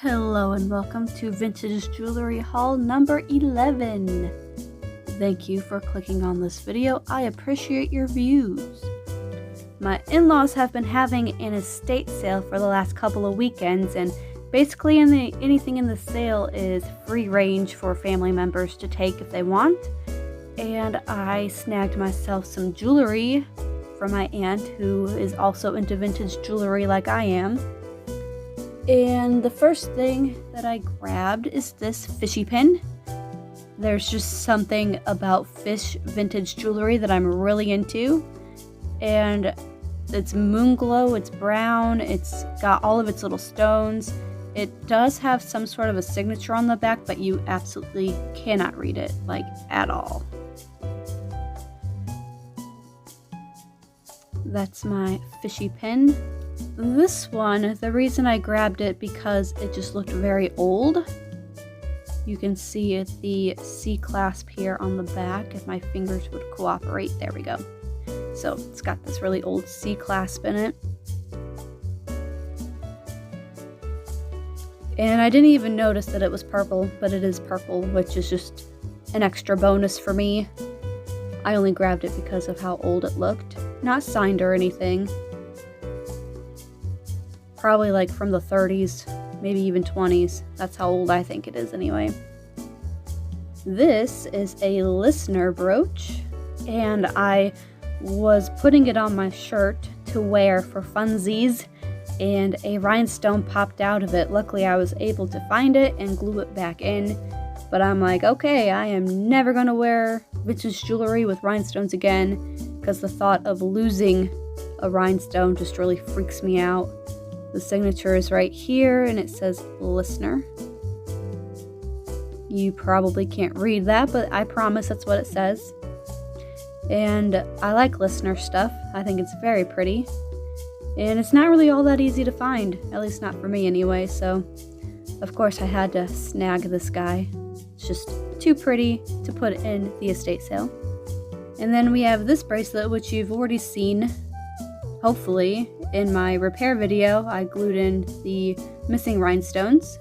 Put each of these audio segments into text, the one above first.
Hello and welcome to Vintage Jewelry haul number 11. Thank you for clicking on this video. I appreciate your views. My in-laws have been having an estate sale for the last couple of weekends, and basically anything in the sale is free range for family members to take if they want. And I snagged myself some jewelry from my aunt, who is also into vintage jewelry like I am. And the first thing that I grabbed is this fishy pin. There's just something about fish vintage jewelry that I'm really into. And it's moonglow, it's brown, it's got all of its little stones. It does have some sort of a signature on the back, but you absolutely cannot read it, like, at all. That's my fishy pin. This one, the reason I grabbed it because it just looked very old. You can see the C clasp here on the back if my fingers would cooperate. There we go. So it's got this really old C clasp in it. And I didn't even notice that it was purple, but it is purple, which is just an extra bonus for me. I only grabbed it because of how old it looked. Not signed or anything. Probably like from the 30s, maybe even 20s. That's how old I think it is anyway. This is a listener brooch, and I was putting it on my shirt to wear for funsies, and a rhinestone popped out of it. Luckily I was able to find it and glue it back in, but I'm like, okay, I am never gonna wear vintage jewelry with rhinestones again, because the thought of losing a rhinestone just really freaks me out. The signature is right here, and it says listener. You probably can't read that, but I promise that's what it says. And I like listener stuff. I think it's very pretty. And it's not really all that easy to find, at least not for me anyway, so of course I had to snag this guy. It's just too pretty to put in the estate sale. And then we have this bracelet, which you've already seen, hopefully, in my repair video. I glued in the missing rhinestones.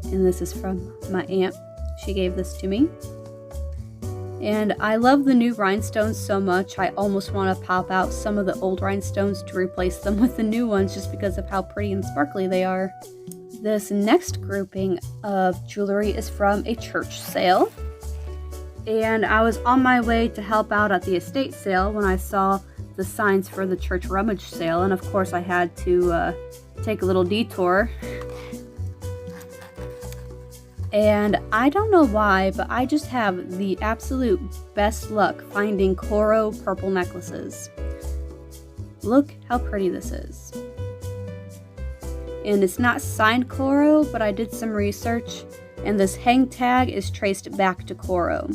And this is from my aunt. She gave this to me. And I love the new rhinestones so much, I almost want to pop out some of the old rhinestones to replace them with the new ones just because of how pretty and sparkly they are. This next grouping of jewelry is from a church sale. And I was on my way to help out at the estate sale when I saw the signs for the church rummage sale, and of course I had to take a little detour. And I don't know why, but I just have the absolute best luck finding coral purple necklaces. Look how pretty this is. And it's not signed coral, but I did some research, and this hang tag is traced back to coral.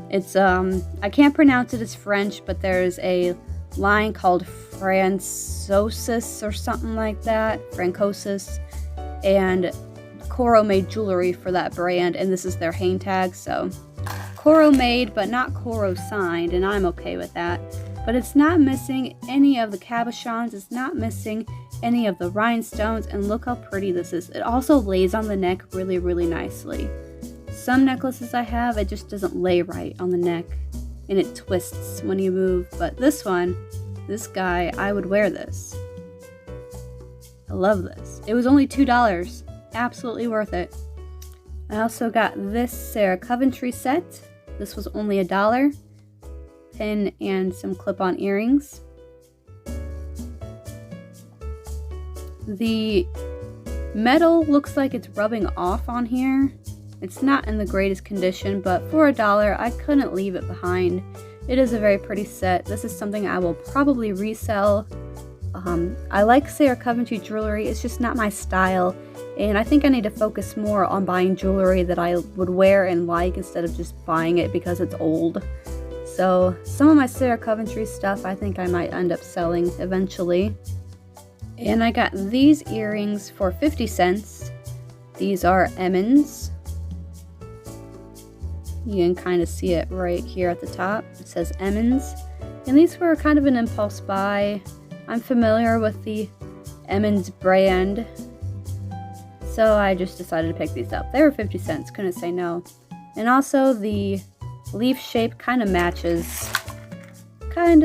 It's I can't pronounce it as French, but there's a line called Francosis or something like that, Francosis, and Coro made jewelry for that brand, and this is their hang tag. So Coro made, but not Coro signed, and I'm okay with that. But it's not missing any of the cabochons, it's not missing any of the rhinestones, and look how pretty this is. It also lays on the neck really, really nicely. Some necklaces I have, it just doesn't lay right on the neck, and it twists when you move, but this one, this guy, I would wear this. I love this. It was only $2. Absolutely worth it. I also got this Coventry set. This was only $1. Pin and some clip-on earrings. The metal looks like it's rubbing off on here. It's not in the greatest condition, but for $1, I couldn't leave it behind. It is a very pretty set. This is something I will probably resell. I like Coventry jewelry, it's just not my style, and I think I need to focus more on buying jewelry that I would wear and like instead of just buying it because it's old. So some of my Coventry stuff I think I might end up selling eventually. And I got these earrings for 50 cents. These are emmons. You can kind of see it right here at the top. It says emmons. And these were kind of an impulse buy. I'm familiar with the Emmons brand, So I just decided to pick these up. They were 50 cents, couldn't say no. And also the leaf shape kind of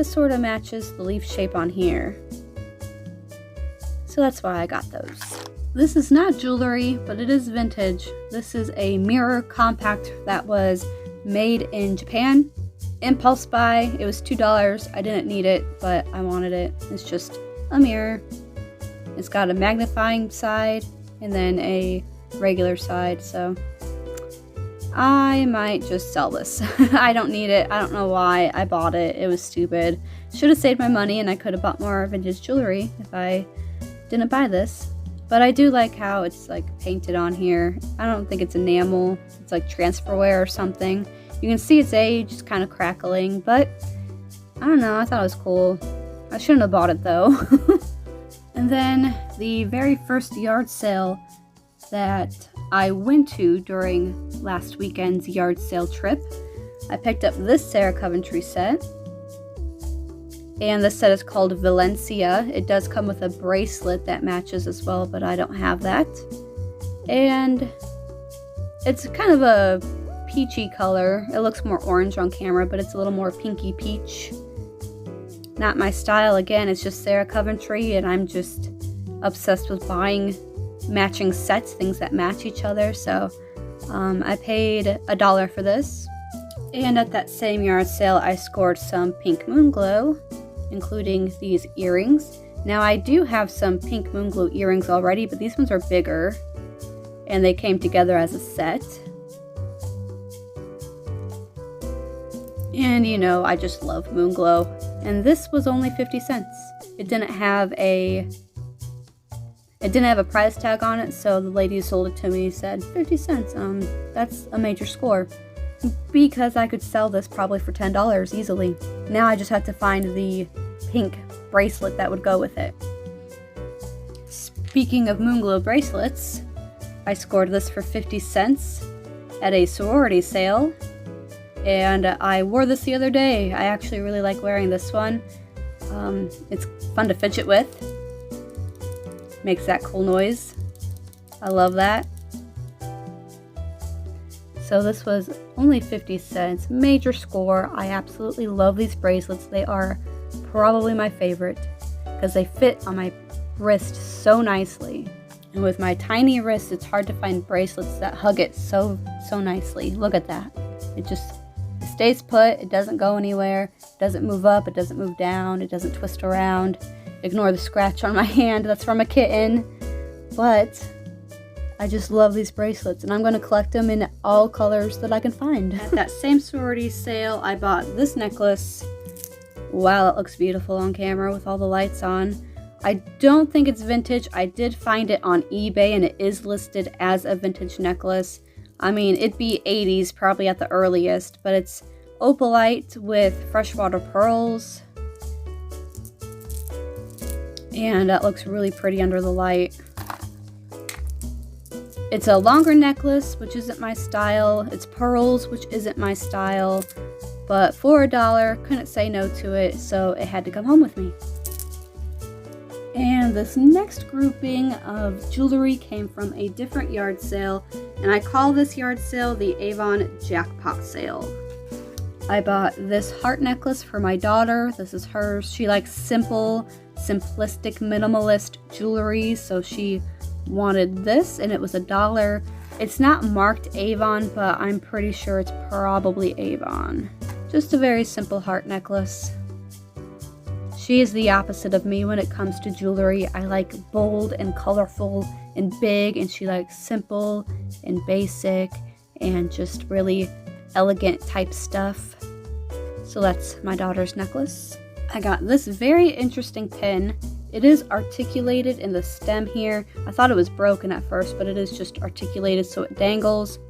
sort of matches the leaf shape on here. So that's why I got those. This is not jewelry, but it is vintage. This is a mirror compact that was made in Japan. Impulse buy. It was $2. I didn't need it, but I wanted it. It's just a mirror. It's got a magnifying side and then a regular side, so I might just sell this. I don't need it. I don't know why I bought it. It was stupid. Should have saved my money and I could have bought more vintage jewelry if I didn't buy this. But I do like how it's like painted on here. I don't think it's enamel. It's like transfer wear or something. You can see its age, it's kind of crackling, but I don't know, I thought it was cool. I shouldn't have bought it though. And then the very first yard sale that I went to during last weekend's yard sale trip, I picked up this Sarah Coventry set. And this set is called Valencia. It does come with a bracelet that matches as well, but I don't have that. And it's kind of a peachy color. It looks more orange on camera, but it's a little more pinky peach. Not my style. Again, it's just Sarah Coventry, and I'm just obsessed with buying matching sets, things that match each other. So I paid $1 for this. And at that same yard sale, I scored some pink moonglow, including these earrings. Now I do have some pink moonglow earrings already, but these ones are bigger and they came together as a set. And you know, I just love moonglow. And this was only 50 cents. It didn't have a price tag on it, so the lady who sold it to me said 50 cents. That's a major score. Because I could sell this probably for $10 easily. Now I just have to find the pink bracelet that would go with it. Speaking of moonglow bracelets, I scored this for 50 cents at a sorority sale. And I wore this the other day. I actually really like wearing this one. It's fun to fidget with. Makes that cool noise. I love that. So this was only 50 cents. Major score. I absolutely love these bracelets. They are probably my favorite because they fit on my wrist so nicely. And with my tiny wrist, it's hard to find bracelets that hug it so nicely. Look at that. It stays put. It doesn't go anywhere. It doesn't move up. It doesn't move down. It doesn't twist around. Ignore the scratch on my hand. That's from a kitten. But I just love these bracelets, and I'm going to collect them in all colors that I can find. At that same sorority sale, I bought this necklace. Wow, it looks beautiful on camera with all the lights on. I don't think it's vintage. I did find it on eBay, and it is listed as a vintage necklace. I mean, it'd be 80s probably at the earliest, but it's opalite with freshwater pearls. And that looks really pretty under the light. It's a longer necklace, which isn't my style. It's pearls, which isn't my style. But for $1, couldn't say no to it, so it had to come home with me. And this next grouping of jewelry came from a different yard sale, and I call this yard sale the Avon Jackpot Sale. I bought this heart necklace for my daughter. This is hers. She likes simple, simplistic, minimalist jewelry, so she wanted this, and it was $1. It's not marked Avon, but I'm pretty sure it's probably Avon. Just a very simple heart necklace. She is the opposite of me when it comes to jewelry. I like bold and colorful and big, and she likes simple and basic and just really elegant type stuff. So that's my daughter's necklace. I got this very interesting pin. It is articulated in the stem here. I thought it was broken at first, but it is just articulated so it dangles.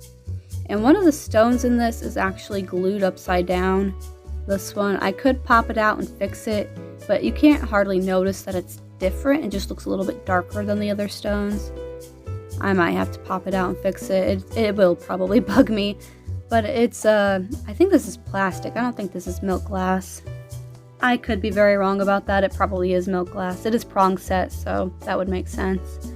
And one of the stones in this is actually glued upside down. This one, I could pop it out and fix it, but you can't hardly notice that it's different. It just looks a little bit darker than the other stones. I might have to pop it out and fix it. It will probably bug me, but it's, I think this is plastic. I don't think this is milk glass. I could be very wrong about that. It probably is milk glass. It is prong set, so that would make sense.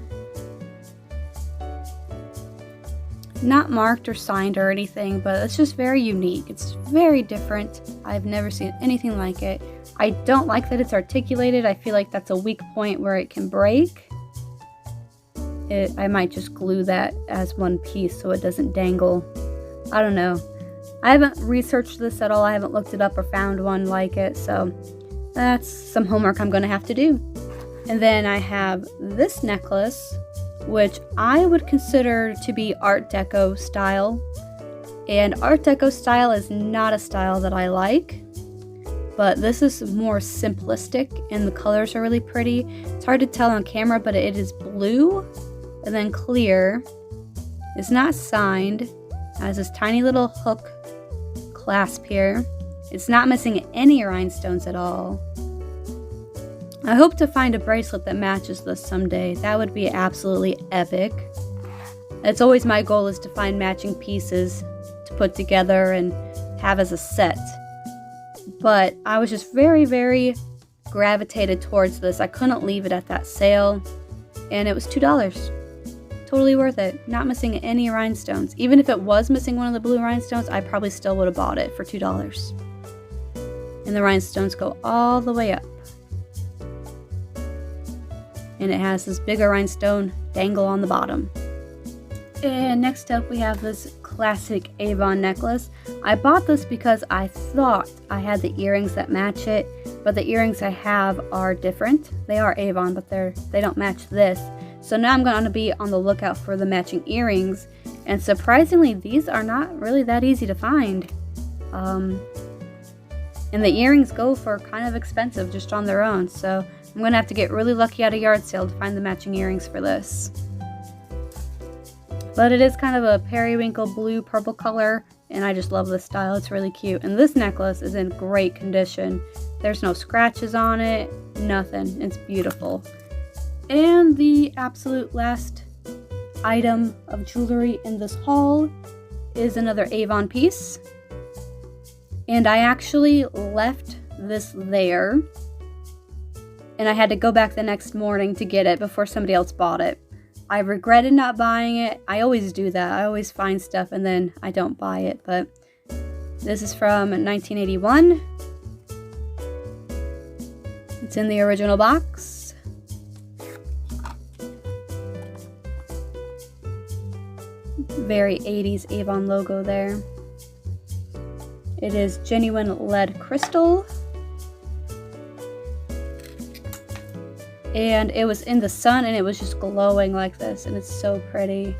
Not marked or signed or anything, but it's just very unique. It's very different. I've never seen anything like it. I don't like that it's articulated. I feel like that's a weak point where it can break. I might just glue that as one piece so it doesn't dangle. I don't know. I haven't researched this at all. I haven't looked it up or found one like it, so that's some homework I'm going to have to do. And then I have this necklace, which I would consider to be Art Deco style. And Art Deco style is not a style that I like, but this is more simplistic and the colors are really pretty. It's hard to tell on camera, but it is blue and then clear. It's not signed. It has this tiny little hook clasp here. It's not missing any rhinestones at all. I hope to find a bracelet that matches this someday. That would be absolutely epic. It's always my goal is to find matching pieces to put together and have as a set. But I was just very, very gravitated towards this. I couldn't leave it at that sale. And it was $2. Totally worth it. Not missing any rhinestones. Even if it was missing one of the blue rhinestones, I probably still would have bought it for $2. And the rhinestones go all the way up. And it has this bigger rhinestone dangle on the bottom. And next up we have this classic Avon necklace. I bought this because I thought I had the earrings that match it, but the earrings I have are different. They are Avon, but they don't match this. So now I'm going to be on the lookout for the matching earrings, and surprisingly these are not really that easy to find. And the earrings go for kind of expensive just on their own, so I'm going to have to get really lucky at a yard sale to find the matching earrings for this. But it is kind of a periwinkle blue purple color, and I just love this style. It's really cute. And this necklace is in great condition. There's no scratches on it, nothing. It's beautiful. And the absolute last item of jewelry in this haul is another Avon piece. And I actually left this there, and I had to go back the next morning to get it before somebody else bought it. I regretted not buying it. I always do that. I always find stuff and then I don't buy it. But this is from 1981. It's in the original box. Very 80s Avon logo there. It is genuine lead crystal. And it was in the sun and it was just glowing like this, and it's so pretty.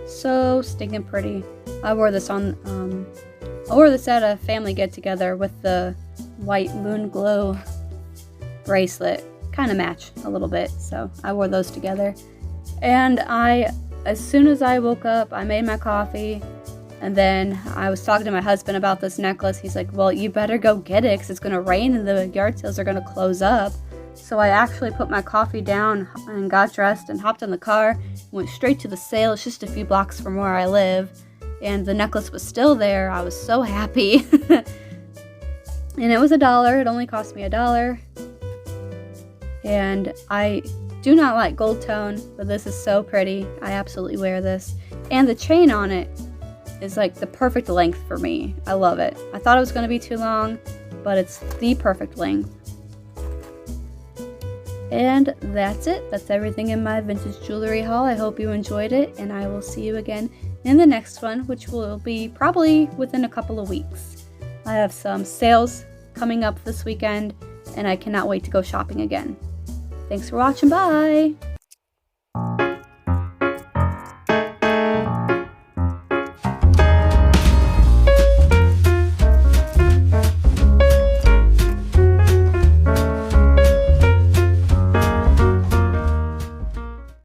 So stinking pretty. I wore this at a family get together with the white moonglow bracelet. Kind of match a little bit, so I wore those together. And as soon as I woke up, I made my coffee, and then I was talking to my husband about this necklace. He's like, well, you better go get it because it's going to rain and the yard sales are going to close up. So I actually put my coffee down and got dressed and hopped in the car, went straight to the sale. It's just a few blocks from where I live, and the necklace was still there. I was so happy. And it was $1. It only cost me $1. And I do not like gold tone, but this is so pretty. I absolutely wear this. And the chain on it is like the perfect length for me. I love it. I thought it was going to be too long, but it's the perfect length. And that's it. That's everything in my vintage jewelry haul. I hope you enjoyed it, and I will see you again in the next one, which will be probably within a couple of weeks. I have some sales coming up this weekend, and I cannot wait to go shopping again. Thanks for watching. Bye!